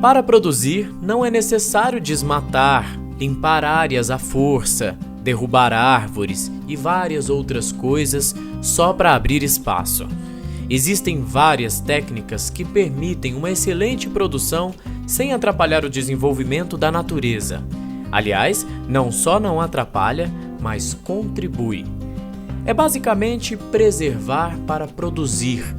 Para produzir, não é necessário desmatar, limpar áreas à força, derrubar árvores e várias outras coisas só para abrir espaço. Existem várias técnicas que permitem uma excelente produção sem atrapalhar o desenvolvimento da natureza. Aliás, não só não atrapalha, mas contribui. É basicamente preservar para produzir.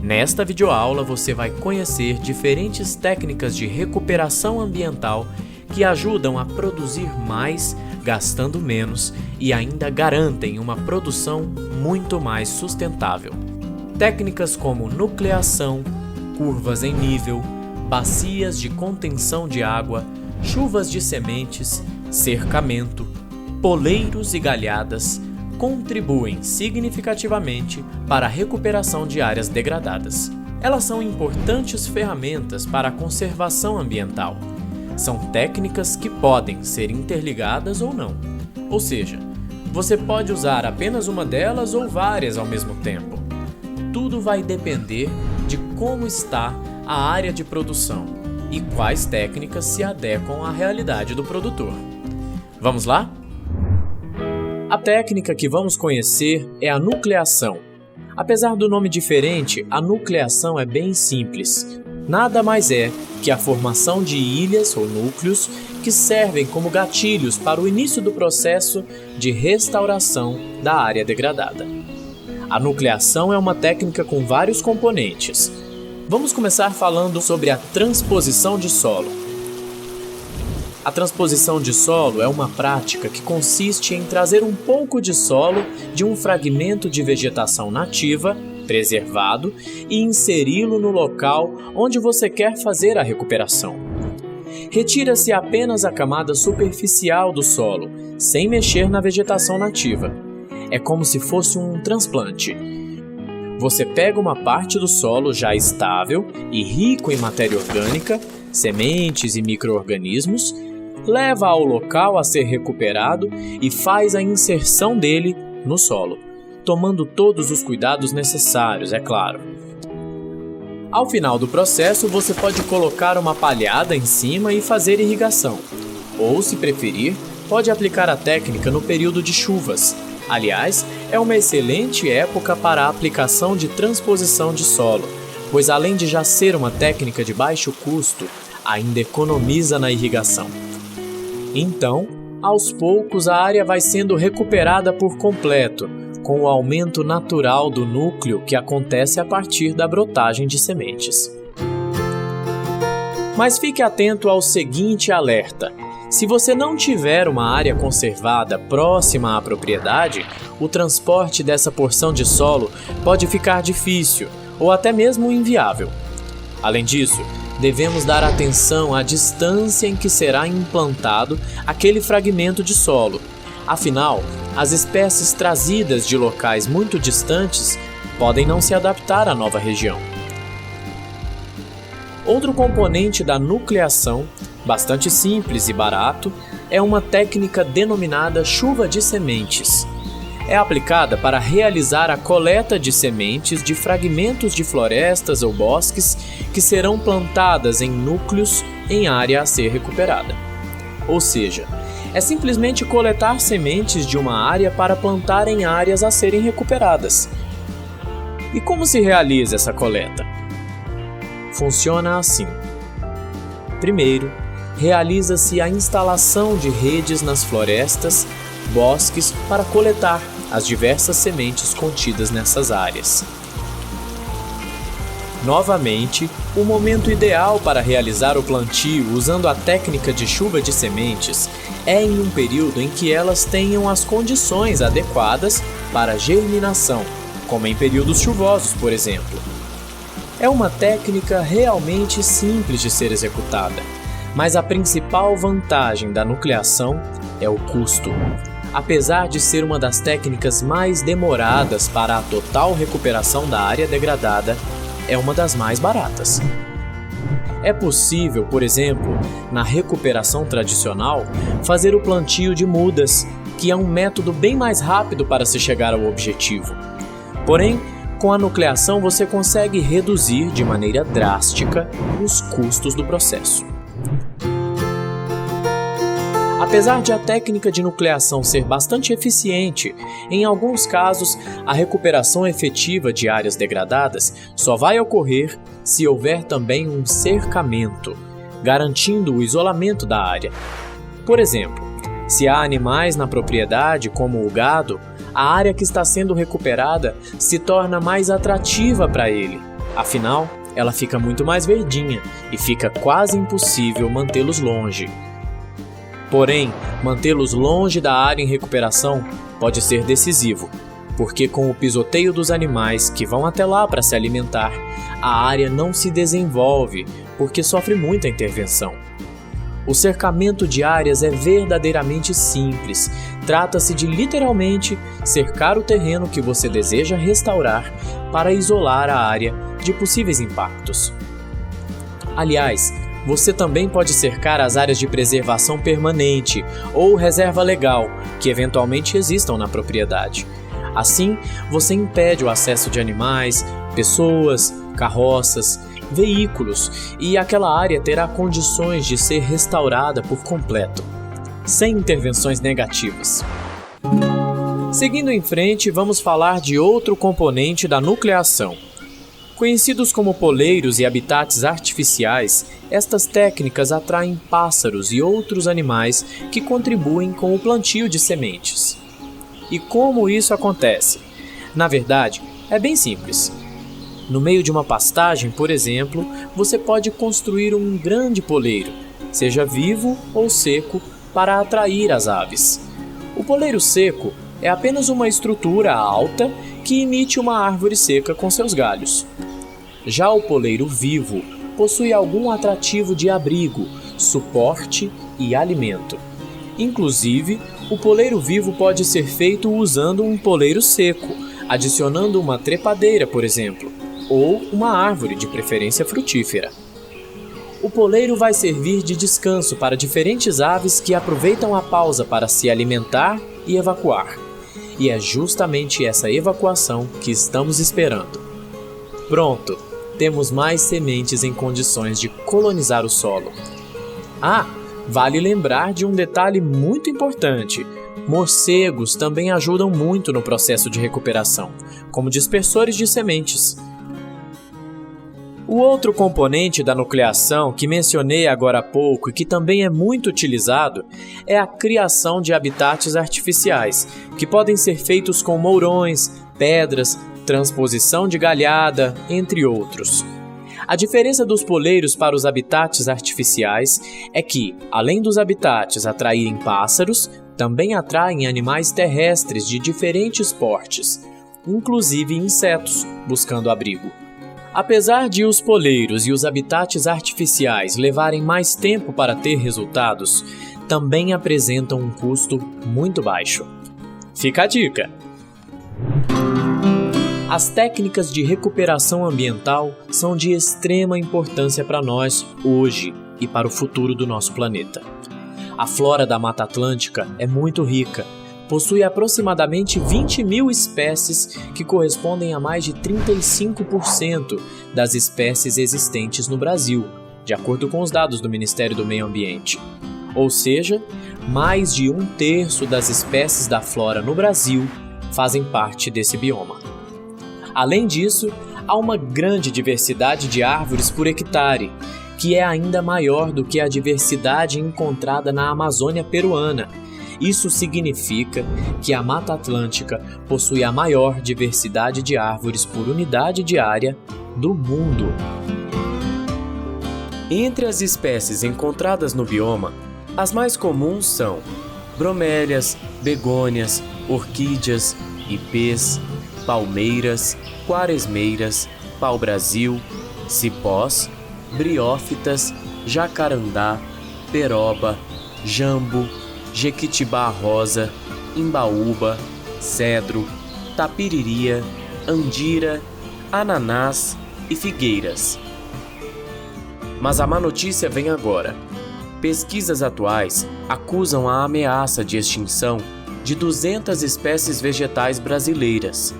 Nesta videoaula você vai conhecer diferentes técnicas de recuperação ambiental que ajudam a produzir mais, gastando menos e ainda garantem uma produção muito mais sustentável. Técnicas como nucleação, curvas em nível, bacias de contenção de água, chuvas de sementes, cercamento, poleiros e galhadas contribuem significativamente para a recuperação de áreas degradadas. Elas são importantes ferramentas para a conservação ambiental. São técnicas que podem ser interligadas ou não. Ou seja, você pode usar apenas uma delas ou várias ao mesmo tempo. Tudo vai depender de como está a área de produção e quais técnicas se adequam à realidade do produtor. Vamos lá? A técnica que vamos conhecer é a nucleação. Apesar do nome diferente, a nucleação é bem simples. Nada mais é que a formação de ilhas ou núcleos que servem como gatilhos para o início do processo de restauração da área degradada. A nucleação é uma técnica com vários componentes. Vamos começar falando sobre a transposição de solo. A transposição de solo é uma prática que consiste em trazer um pouco de solo de um fragmento de vegetação nativa, preservado, e inseri-lo no local onde você quer fazer a recuperação. Retira-se apenas a camada superficial do solo, sem mexer na vegetação nativa. É como se fosse um transplante. Você pega uma parte do solo já estável e rico em matéria orgânica, sementes e micro-organismos, leva ao local a ser recuperado e faz a inserção dele no solo, tomando todos os cuidados necessários, é claro. Ao final do processo, você pode colocar uma palhada em cima e fazer irrigação. Ou, se preferir, pode aplicar a técnica no período de chuvas. Aliás, é uma excelente época para a aplicação de transposição de solo, pois além de já ser uma técnica de baixo custo, ainda economiza na irrigação. Então, aos poucos, a área vai sendo recuperada por completo, com o aumento natural do núcleo que acontece a partir da brotagem de sementes. Mas fique atento ao seguinte alerta: se você não tiver uma área conservada próxima à propriedade, o transporte dessa porção de solo pode ficar difícil ou até mesmo inviável. Além disso, devemos dar atenção à distância em que será implantado aquele fragmento de solo. Afinal, as espécies trazidas de locais muito distantes podem não se adaptar à nova região. Outro componente da nucleação, bastante simples e barato, é uma técnica denominada chuva de sementes. É aplicada para realizar a coleta de sementes de fragmentos de florestas ou bosques que serão plantadas em núcleos em área a ser recuperada. Ou seja, é simplesmente coletar sementes de uma área para plantar em áreas a serem recuperadas. E como se realiza essa coleta? Funciona assim. Primeiro, realiza-se a instalação de redes nas florestas, bosques para coletar as diversas sementes contidas nessas áreas. Novamente, o momento ideal para realizar o plantio usando a técnica de chuva de sementes é em um período em que elas tenham as condições adequadas para germinação, como em períodos chuvosos, por exemplo. É uma técnica realmente simples de ser executada, mas a principal vantagem da nucleação é o custo. Apesar de ser uma das técnicas mais demoradas para a total recuperação da área degradada, é uma das mais baratas. É possível, por exemplo, na recuperação tradicional, fazer o plantio de mudas, que é um método bem mais rápido para se chegar ao objetivo. Porém, Com a nucleação, você consegue reduzir de maneira drástica os custos do processo. Apesar de a técnica de nucleação ser bastante eficiente, em alguns casos a recuperação efetiva de áreas degradadas só vai ocorrer se houver também um cercamento, garantindo o isolamento da área. Por exemplo, se há animais na propriedade, como o gado, a área que está sendo recuperada se torna mais atrativa para ele. Afinal, ela fica muito mais verdinha e fica quase impossível mantê-los longe. Porém, mantê-los longe da área em recuperação pode ser decisivo, porque com o pisoteio dos animais que vão até lá para se alimentar, a área não se desenvolve porque sofre muita intervenção. O cercamento de áreas é verdadeiramente simples. Trata-se de literalmente cercar o terreno que você deseja restaurar para isolar a área de possíveis impactos. Aliás, você também pode cercar as áreas de preservação permanente ou reserva legal que eventualmente existam na propriedade. Assim, você impede o acesso de animais, pessoas, carroças, veículos e aquela área terá condições de ser restaurada por completo, sem intervenções negativas. Seguindo em frente, vamos falar de outro componente da nucleação. Conhecidos como poleiros e habitats artificiais, estas técnicas atraem pássaros e outros animais que contribuem com o plantio de sementes. E como isso acontece? Na verdade, é bem simples. No meio de uma pastagem, por exemplo, você pode construir um grande poleiro, seja vivo ou seco, para atrair as aves. O poleiro seco é apenas uma estrutura alta que imite uma árvore seca com seus galhos. Já o poleiro vivo possui algum atrativo de abrigo, suporte e alimento. Inclusive, o poleiro vivo pode ser feito usando um poleiro seco, adicionando uma trepadeira, por exemplo, ou uma árvore, de preferência frutífera. O poleiro vai servir de descanso para diferentes aves que aproveitam a pausa para se alimentar e evacuar. E é justamente essa evacuação que estamos esperando. Pronto, temos mais sementes em condições de colonizar o solo. Vale lembrar de um detalhe muito importante. Morcegos também ajudam muito no processo de recuperação, como dispersores de sementes. O outro componente da nucleação que mencionei agora há pouco e que também é muito utilizado é a criação de habitats artificiais, que podem ser feitos com mourões, pedras, transposição de galhada, entre outros. A diferença dos poleiros para os habitats artificiais é que, além dos habitats atraírem pássaros, também atraem animais terrestres de diferentes portes, inclusive insetos, buscando abrigo. Apesar de os poleiros e os habitats artificiais levarem mais tempo para ter resultados, também apresentam um custo muito baixo. Fica a dica! As técnicas de recuperação ambiental são de extrema importância para nós hoje e para o futuro do nosso planeta. A flora da Mata Atlântica é muito rica, possui aproximadamente 20 mil espécies que correspondem a mais de 35% das espécies existentes no Brasil, de acordo com os dados do Ministério do Meio Ambiente. Ou seja, mais de 1/3 das espécies da flora no Brasil fazem parte desse bioma. Além disso, há uma grande diversidade de árvores por hectare, que é ainda maior do que a diversidade encontrada na Amazônia peruana. Isso significa que a Mata Atlântica possui a maior diversidade de árvores por unidade de área do mundo. Entre as espécies encontradas no bioma, as mais comuns são bromélias, begônias, orquídeas, ipês, palmeiras, quaresmeiras, pau-brasil, cipós, briófitas, jacarandá, peroba, jambo, jequitibá rosa, imbaúba, cedro, tapiriria, andira, ananás e figueiras. Mas a má notícia vem agora. Pesquisas atuais acusam a ameaça de extinção de 200 espécies vegetais brasileiras.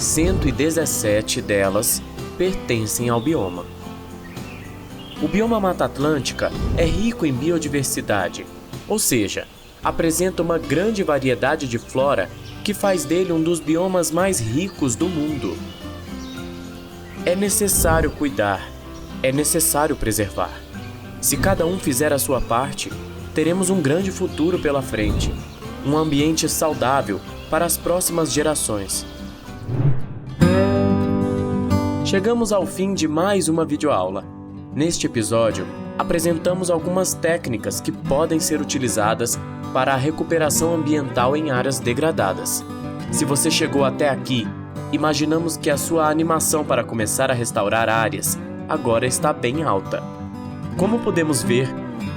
117 delas pertencem ao bioma. O bioma Mata Atlântica é rico em biodiversidade, ou seja, apresenta uma grande variedade de flora que faz dele um dos biomas mais ricos do mundo. É necessário cuidar, é necessário preservar. Se cada um fizer a sua parte, teremos um grande futuro pela frente, um ambiente saudável para as próximas gerações. Chegamos ao fim de mais uma videoaula. Neste episódio, apresentamos algumas técnicas que podem ser utilizadas para a recuperação ambiental em áreas degradadas. Se você chegou até aqui, imaginamos que a sua animação para começar a restaurar áreas agora está bem alta. Como podemos ver,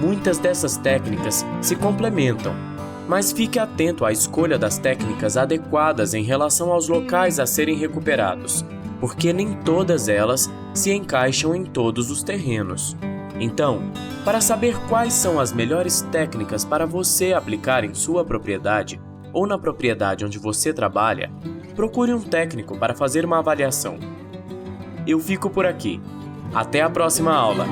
muitas dessas técnicas se complementam, mas fique atento à escolha das técnicas adequadas em relação aos locais a serem recuperados, porque nem todas elas se encaixam em todos os terrenos. Então, para saber quais são as melhores técnicas para você aplicar em sua propriedade ou na propriedade onde você trabalha, procure um técnico para fazer uma avaliação. Eu fico por aqui. Até a próxima aula!